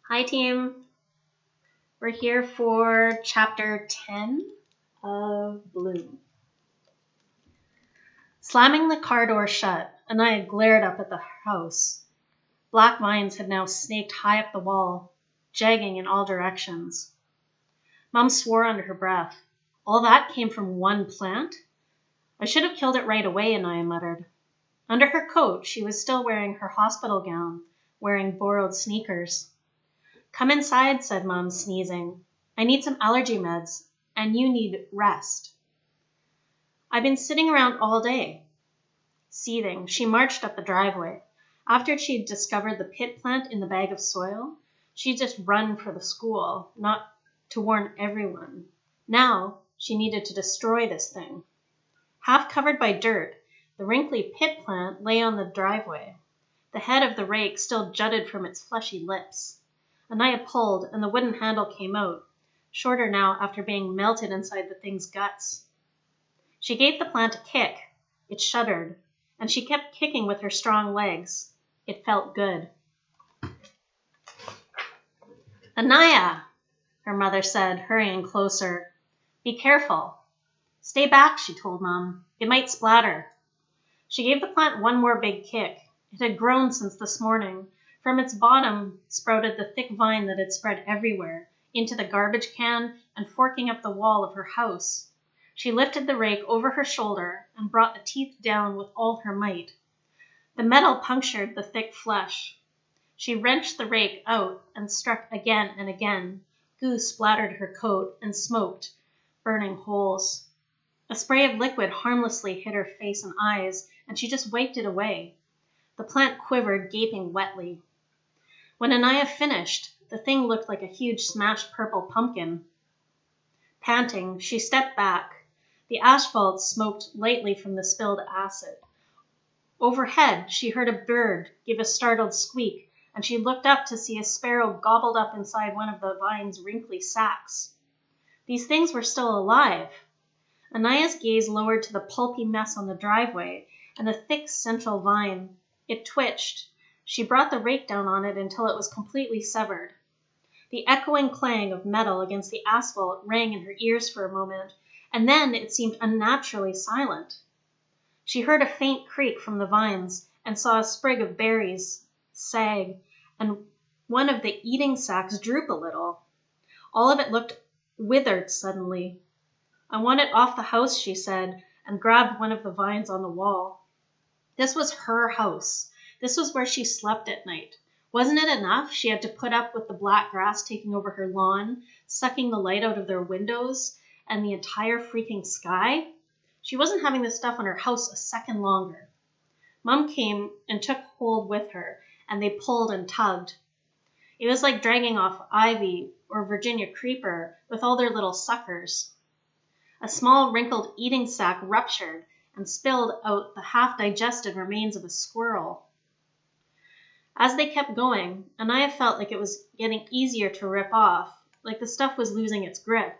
Hi team, we're here for chapter 10 of Bloom. Slamming the car door shut, Anaya glared up at the house. Black vines had now snaked high up the wall, jagging in all directions. Mom swore under her breath. All that came from one plant? I should have killed it right away, Anaya muttered. Under her coat, she was still wearing her hospital gown, wearing borrowed sneakers. Come inside, said Mom, sneezing. I need some allergy meds, and you need rest. I've been sitting around all day. Seething, she marched up the driveway. After she'd discovered the pit plant in the bag of soil, she'd just run for the school, not to warn everyone. Now, she needed to destroy this thing. Half covered by dirt, the wrinkly pit plant lay on the driveway. The head of the rake still jutted from its fleshy lips. Anaya pulled, and the wooden handle came out, shorter now after being melted inside the thing's guts. She gave the plant a kick. It shuddered, and she kept kicking with her strong legs. It felt good. Anaya, her mother said, hurrying closer. Be careful. Stay back, she told Mom. It might splatter. She gave the plant one more big kick. It had grown since this morning. From its bottom sprouted the thick vine that had spread everywhere, into the garbage can and forking up the wall of her house. She lifted the rake over her shoulder and brought the teeth down with all her might. The metal punctured the thick flesh. She wrenched the rake out and struck again and again. Goo splattered her coat and smoked, burning holes. A spray of liquid harmlessly hit her face and eyes, and she just wiped it away. The plant quivered, gaping wetly. When Anaya finished, the thing looked like a huge smashed purple pumpkin. Panting, she stepped back. The asphalt smoked lightly from the spilled acid. Overhead, she heard a bird give a startled squeak, and she looked up to see a sparrow gobbled up inside one of the vine's wrinkly sacs. These things were still alive. Anaya's gaze lowered to the pulpy mess on the driveway and the thick central vine. It twitched. She brought the rake down on it until it was completely severed. The echoing clang of metal against the asphalt rang in her ears for a moment, and then it seemed unnaturally silent. She heard a faint creak from the vines and saw a sprig of berries sag, and one of the eating sacs droop a little. All of it looked withered suddenly. I want it off the house, she said, and grabbed one of the vines on the wall. This was her house. This was where she slept at night. Wasn't it enough she had to put up with the black grass taking over her lawn, sucking the light out of their windows, and the entire freaking sky? She wasn't having this stuff on her house a second longer. Mom came and took hold with her, and they pulled and tugged. It was like dragging off ivy or Virginia creeper with all their little suckers. A small wrinkled eating sac ruptured and spilled out the half-digested remains of a squirrel. As they kept going, Anaya felt like it was getting easier to rip off, like the stuff was losing its grip.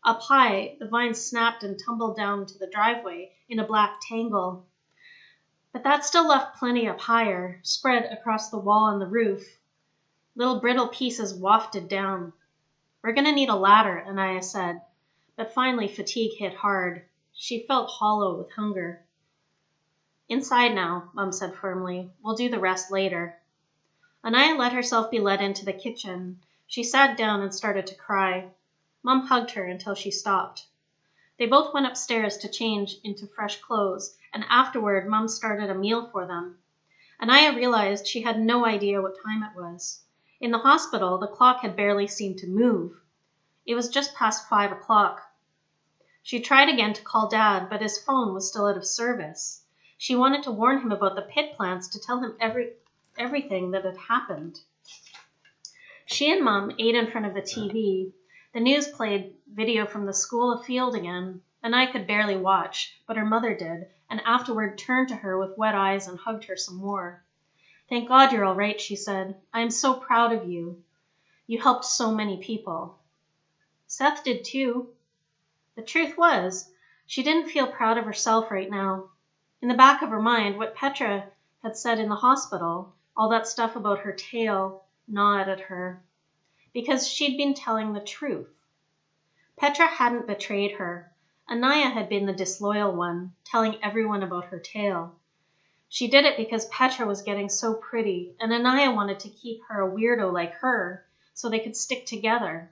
Up high, the vines snapped and tumbled down to the driveway in a black tangle. But that still left plenty up higher, spread across the wall and the roof. Little brittle pieces wafted down. We're going to need a ladder, Anaya said. But finally fatigue hit hard. She felt hollow with hunger. Inside now, Mom said firmly. We'll do the rest later. Anaya let herself be led into the kitchen. She sat down and started to cry. Mom hugged her until she stopped. They both went upstairs to change into fresh clothes, and afterward Mom started a meal for them. Anaya realized she had no idea what time it was. In the hospital, the clock had barely seemed to move. It was just past 5 o'clock. She tried again to call Dad, but his phone was still out of service. She wanted to warn him about the pit plants, to tell him everything that had happened. She and Mom ate in front of the TV. The news played video from the school field again, and I could barely watch, but her mother did, and afterward turned to her with wet eyes and hugged her some more. Thank God you're all right, she said. I am so proud of you. You helped so many people. Seth did too. The truth was, she didn't feel proud of herself right now. In the back of her mind, what Petra had said in the hospital, all that stuff about her tail, gnawed at her. because she'd been telling the truth. Petra hadn't betrayed her. Anaya had been the disloyal one, telling everyone about her tale. She did it because Petra was getting so pretty, and Anaya wanted to keep her a weirdo like her so they could stick together.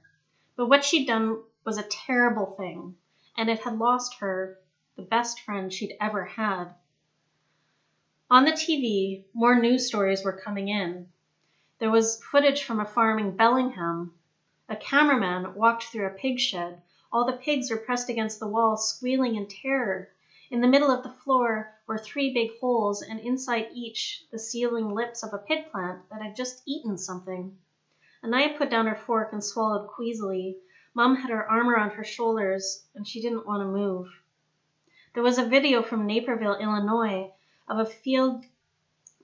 But what she'd done was a terrible thing, and it had lost her the best friend she'd ever had. On the TV, more news stories were coming in. There was footage from a farm in Bellingham. A cameraman walked through a pig shed. All the pigs were pressed against the wall, squealing in terror. In the middle of the floor were 3 big holes, and inside each the sealing lips of a pig plant that had just eaten something. Anaya put down her fork and swallowed queasily. Mom had her arm around her shoulders, and she didn't want to move. There was a video from Naperville, Illinois, of a field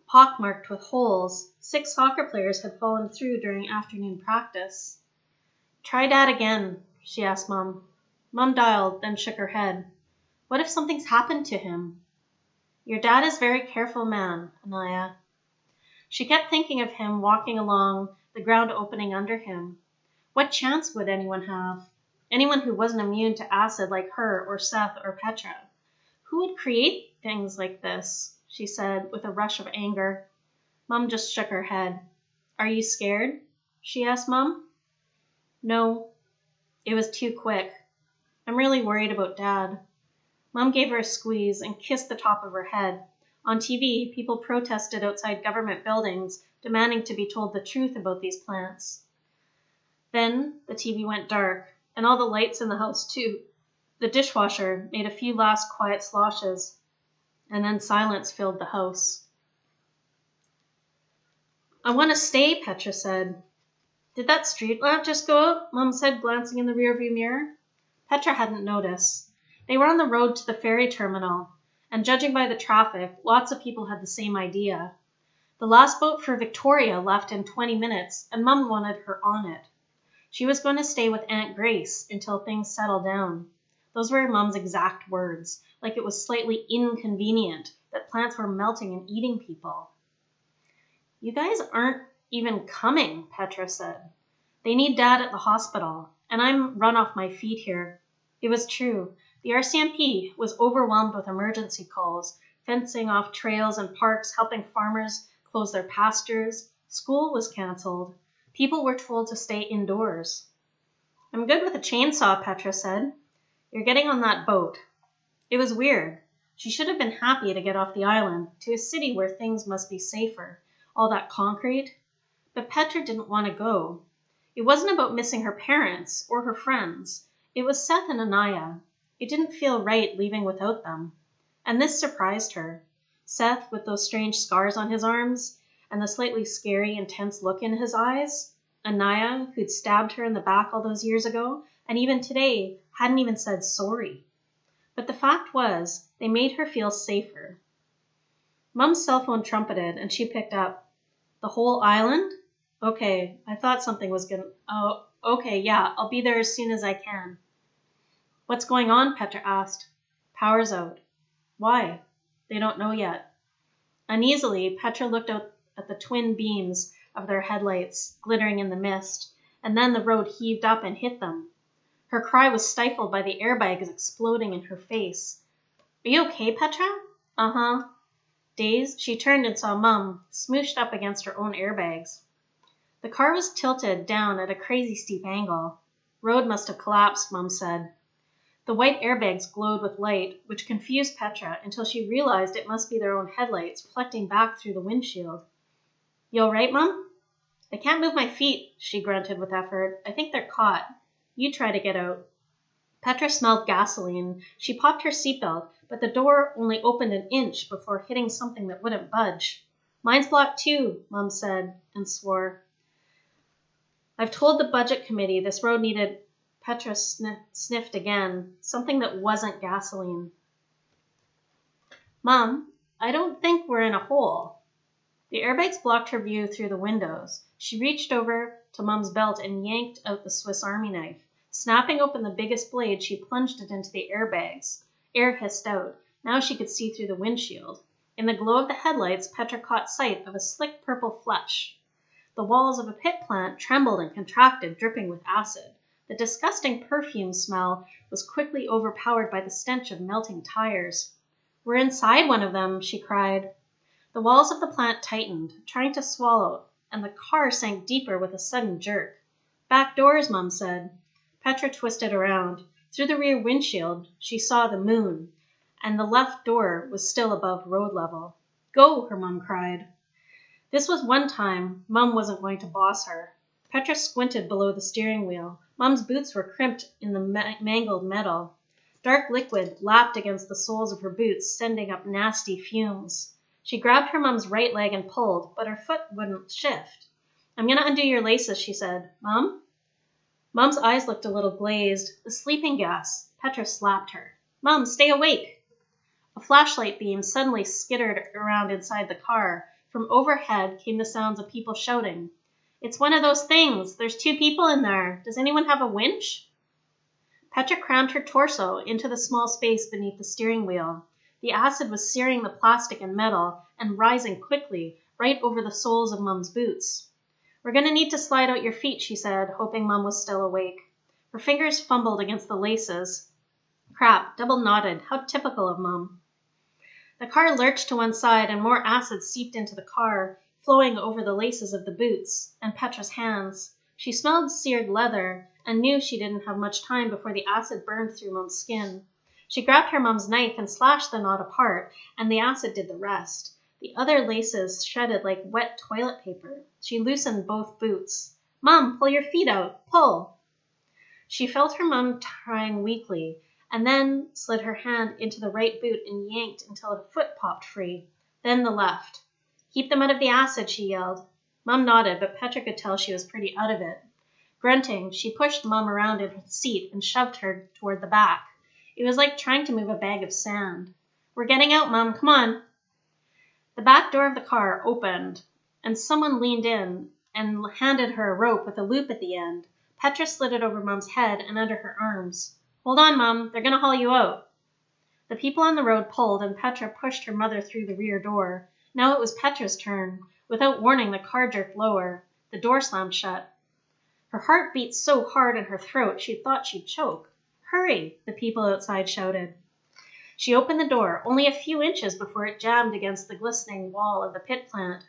pockmarked with holes. 6 soccer players had fallen through during afternoon practice. "Try Dad again," she asked Mom. Mom dialed, then shook her head. "What if something's happened to him?" "Your dad is a very careful man, Anaya." She kept thinking of him walking along, the ground opening under him. What chance would anyone have? Anyone who wasn't immune to acid like her or Seth or Petra. Who would create things like this? She said with a rush of anger. Mom just shook her head. "Are you scared?" she asked Mom. "No." It was too quick. "I'm really worried about Dad." Mom gave her a squeeze and kissed the top of her head. On TV, people protested outside government buildings, demanding to be told the truth about these plants. Then the TV went dark, and all the lights in the house too. The dishwasher made a few last quiet sloshes, and then silence filled the house. "I want to stay," Petra said. "Did that street lamp just go out?" Mom said, glancing in the rearview mirror. Petra hadn't noticed. They were on the road to the ferry terminal, and judging by the traffic, lots of people had the same idea. The last boat for Victoria left in 20 minutes, and Mom wanted her on it. She was going to stay with Aunt Grace until things settled down. Those were Mom's exact words, like it was slightly inconvenient that plants were melting and eating people. "You guys aren't even coming," Petra said. "They need Dad at the hospital, and I'm run off my feet here." It was true. The RCMP was overwhelmed with emergency calls, fencing off trails and parks, helping farmers close their pastures. School was canceled. People were told to stay indoors. "I'm good with a chainsaw," Petra said. "You're getting on that boat." It was weird. She should have been happy to get off the island, to a city where things must be safer. All that concrete. But Petra didn't want to go. It wasn't about missing her parents or her friends. It was Seth and Anaya. It didn't feel right leaving without them. And this surprised her. Seth with those strange scars on his arms, and the slightly scary, intense look in his eyes. Anaya, who'd stabbed her in the back all those years ago, and even today hadn't even said sorry. But the fact was, they made her feel safer. Mom's cell phone trumpeted, and she picked up. "The whole island? Okay, I thought something was gonna... Oh, okay, yeah, I'll be there as soon as I can." "What's going on?" Petra asked. "Power's out." "Why?" "They don't know yet." Uneasily, Petra looked out at the twin beams of their headlights, glittering in the mist, and then the road heaved up and hit them. Her cry was stifled by the airbags exploding in her face. "Are you okay, Petra?" "Uh-huh." Dazed, she turned and saw Mum, smooshed up against her own airbags. The car was tilted down at a crazy steep angle. "Road must have collapsed," Mum said. The white airbags glowed with light, which confused Petra until she realized it must be their own headlights reflecting back through the windshield. "You all right, Mum?" "I can't move my feet," she grunted with effort. "I think they're caught. You try to get out." Petra smelled gasoline. She popped her seatbelt, but the door only opened an inch before hitting something that wouldn't budge. "Mine's blocked too," Mum said, and swore. "I've told the budget committee this road needed..." Petra sniffed again, something that wasn't gasoline. "Mum, I don't think we're in a hole." The airbags blocked her view through the windows. She reached over to Mum's belt and yanked out the Swiss Army knife. Snapping open the biggest blade, she plunged it into the airbags. Air hissed out. Now she could see through the windshield. In the glow of the headlights, Petra caught sight of a slick purple flush. The walls of a pit plant trembled and contracted, dripping with acid. The disgusting perfume smell was quickly overpowered by the stench of melting tires. "We're inside one of them," she cried. The walls of the plant tightened, trying to swallow, and the car sank deeper with a sudden jerk. "Back doors," Mom said. Petra twisted around. Through the rear windshield, she saw the moon, and the left door was still above road level. "Go," her mom cried. This was one time Mom wasn't going to boss her. Petra squinted below the steering wheel. Mom's boots were crimped in the mangled metal. Dark liquid lapped against the soles of her boots, sending up nasty fumes. She grabbed her mom's right leg and pulled, but her foot wouldn't shift. "I'm going to undo your laces," she said. "Mom?" Mom's eyes looked a little glazed. "The sleeping gas." Petra slapped her. "Mom, stay awake." A flashlight beam suddenly skittered around inside the car. From overhead came the sounds of people shouting. "It's one of those things. There's 2 people in there. Does anyone have a winch?" Petra crammed her torso into the small space beneath the steering wheel. The acid was searing the plastic and metal and rising quickly, right over the soles of Mom's boots. "We're going to need to slide out your feet," she said, hoping Mom was still awake. Her fingers fumbled against the laces. Crap, double knotted. How typical of Mom. The car lurched to one side and more acid seeped into the car, flowing over the laces of the boots and Petra's hands. She smelled seared leather and knew she didn't have much time before the acid burned through Mom's skin. She grabbed her mom's knife and slashed the knot apart, and the acid did the rest. The other laces shredded like wet toilet paper. She loosened both boots. "Mom, pull your feet out. Pull." She felt her mom trying weakly, and then slid her hand into the right boot and yanked until a foot popped free. Then the left. "Keep them out of the acid," she yelled. Mom nodded, but Petra could tell she was pretty out of it. Grunting, she pushed Mom around in her seat and shoved her toward the back. It was like trying to move a bag of sand. "We're getting out, Mom. Come on." The back door of the car opened, and someone leaned in and handed her a rope with a loop at the end. Petra slid it over Mom's head and under her arms. "Hold on, Mom. They're going to haul you out." The people on the road pulled, and Petra pushed her mother through the rear door. Now it was Petra's turn. Without warning, the car jerked lower. The door slammed shut. Her heart beat so hard in her throat she thought she'd choke. "Hurry!" the people outside shouted. She opened the door, only a few inches before it jammed against the glistening wall of the pit plant.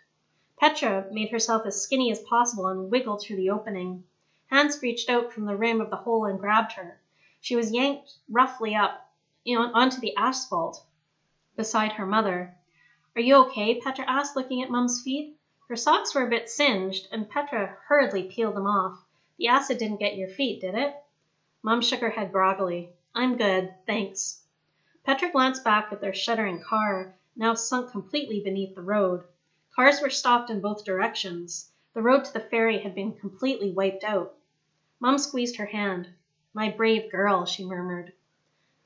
Petra made herself as skinny as possible and wiggled through the opening. Hands reached out from the rim of the hole and grabbed her. She was yanked roughly up onto the asphalt beside her mother. "Are you okay?" Petra asked, looking at Mom's feet. Her socks were a bit singed, and Petra hurriedly peeled them off. "The acid didn't get your feet, did it?" Mom shook her head groggily. "I'm good, thanks." Petra glanced back at their shuddering car, now sunk completely beneath the road. Cars were stopped in both directions. The road to the ferry had been completely wiped out. Mom squeezed her hand. "My brave girl," she murmured.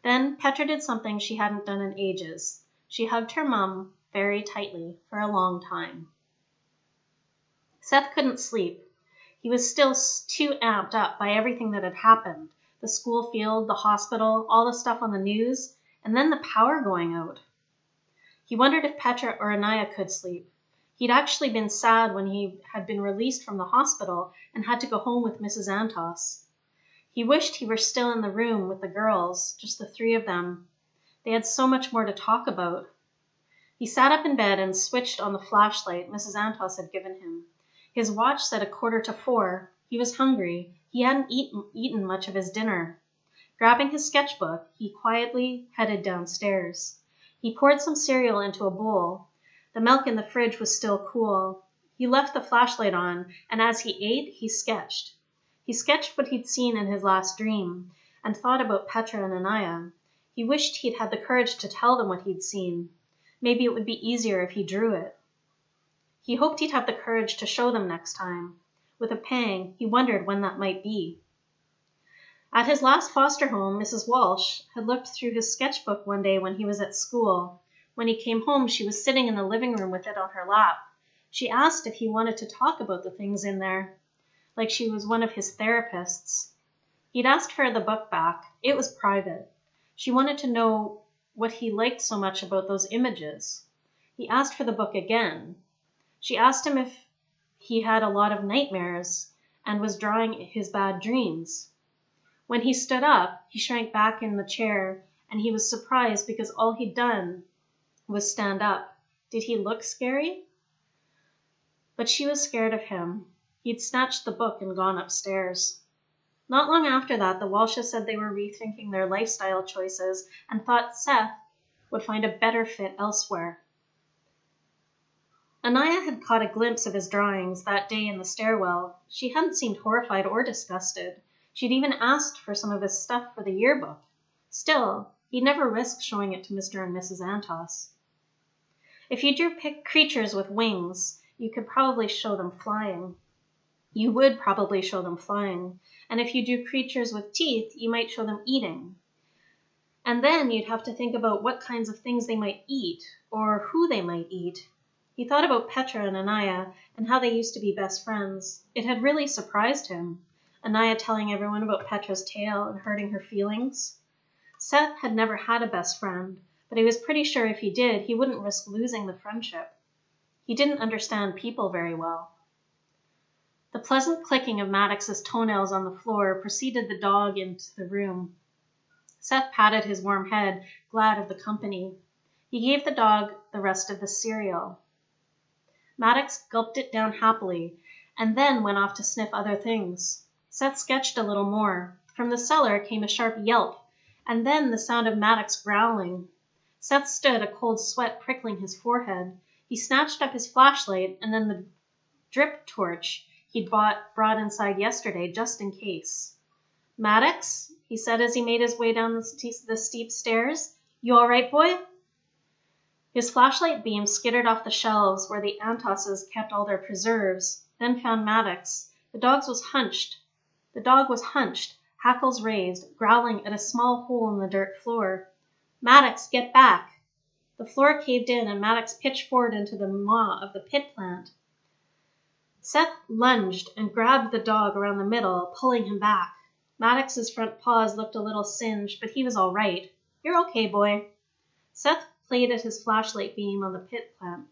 Then Petra did something she hadn't done in ages. She hugged her mom very tightly for a long time. Seth couldn't sleep. He was still too amped up by everything that had happened. The school field, the hospital, all the stuff on the news, and then the power going out. He wondered if Petra or Anaya could sleep. He'd actually been sad when he had been released from the hospital and had to go home with Mrs. Antos. He wished he were still in the room with the girls, just the 3 of them. They had so much more to talk about. He sat up in bed and switched on the flashlight Mrs. Antos had given him. His watch said 3:45. He was hungry. He hadn't eaten much of his dinner. Grabbing his sketchbook, he quietly headed downstairs. He poured some cereal into a bowl. The milk in the fridge was still cool. He left the flashlight on, and as he ate, he sketched. He sketched what he'd seen in his last dream, and thought about Petra and Anaya. He wished he'd had the courage to tell them what he'd seen. Maybe it would be easier if he drew it. He hoped he'd have the courage to show them next time. With a pang, he wondered when that might be. At his last foster home, Mrs. Walsh had looked through his sketchbook one day when he was at school. When he came home, she was sitting in the living room with it on her lap. She asked if he wanted to talk about the things in there, like she was one of his therapists. He'd asked her the book back. It was private. She wanted to know what he liked so much about those images. He asked for the book again. She asked him if he had a lot of nightmares and was drawing his bad dreams. When he stood up, he shrank back in the chair, and he was surprised because all he'd done was stand up. Did he look scary? But she was scared of him. He'd snatched the book and gone upstairs. Not long after that, the Walshes said they were rethinking their lifestyle choices and thought Seth would find a better fit elsewhere. Anaya had caught a glimpse of his drawings that day in the stairwell. She hadn't seemed horrified or disgusted. She'd even asked for some of his stuff for the yearbook. Still, he'd never risked showing it to Mr. and Mrs. Antos. If you drew creatures with wings, you would probably show them flying. And if you drew creatures with teeth, you might show them eating. And then you'd have to think about what kinds of things they might eat, or who they might eat. He thought about Petra and Anaya, and how they used to be best friends. It had really surprised him, Anaya telling everyone about Petra's tale and hurting her feelings. Seth had never had a best friend, but he was pretty sure if he did, he wouldn't risk losing the friendship. He didn't understand people very well. The pleasant clicking of Maddox's toenails on the floor preceded the dog into the room. Seth patted his warm head, glad of the company. He gave the dog the rest of the cereal. Maddox gulped it down happily, and then went off to sniff other things. Seth sketched a little more. From the cellar came a sharp yelp, and then the sound of Maddox growling. Seth stood, a cold sweat prickling his forehead. He snatched up his flashlight and then the drip torch he'd brought inside yesterday, just in case. "Maddox," he said as he made his way down the steep stairs. "You all right, boy?" His flashlight beam skittered off the shelves where the Antoses kept all their preserves, then found Maddox. The dog was hunched, hackles raised, growling at a small hole in the dirt floor. "Maddox, get back!" The floor caved in and Maddox pitched forward into the maw of the pit plant. Seth lunged and grabbed the dog around the middle, pulling him back. Maddox's front paws looked a little singed, but he was all right. "You're okay, boy." Seth played his flashlight beam on the pit plant.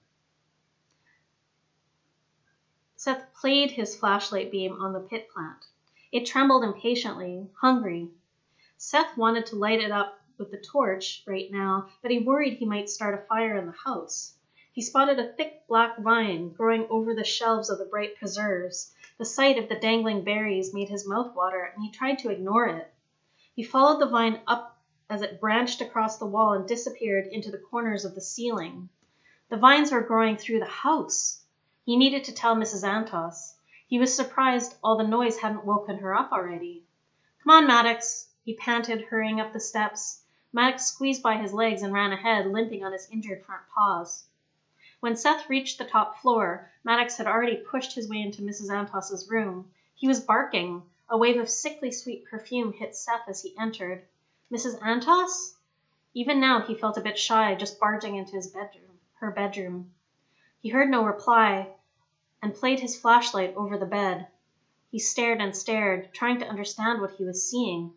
It trembled impatiently, hungry. Seth wanted to light it up with the torch right now, but he worried he might start a fire in the house. He spotted a thick black vine growing over the shelves of the bright preserves. The sight of the dangling berries made his mouth water, and he tried to ignore it. He followed the vine up as it branched across the wall and disappeared into the corners of the ceiling. The vines were growing through the house. He needed to tell Mrs. Antos. He was surprised all the noise hadn't woken her up already. "Come on, Maddox," he panted, hurrying up the steps. Maddox squeezed by his legs and ran ahead, limping on his injured front paws. When Seth reached the top floor, Maddox had already pushed his way into Mrs. Antos's room. He was barking. A wave of sickly sweet perfume hit Seth as he entered. "Mrs. Antos?" Even now he felt a bit shy, just barging into her bedroom. He heard no reply and played his flashlight over the bed. He stared and stared, trying to understand what he was seeing.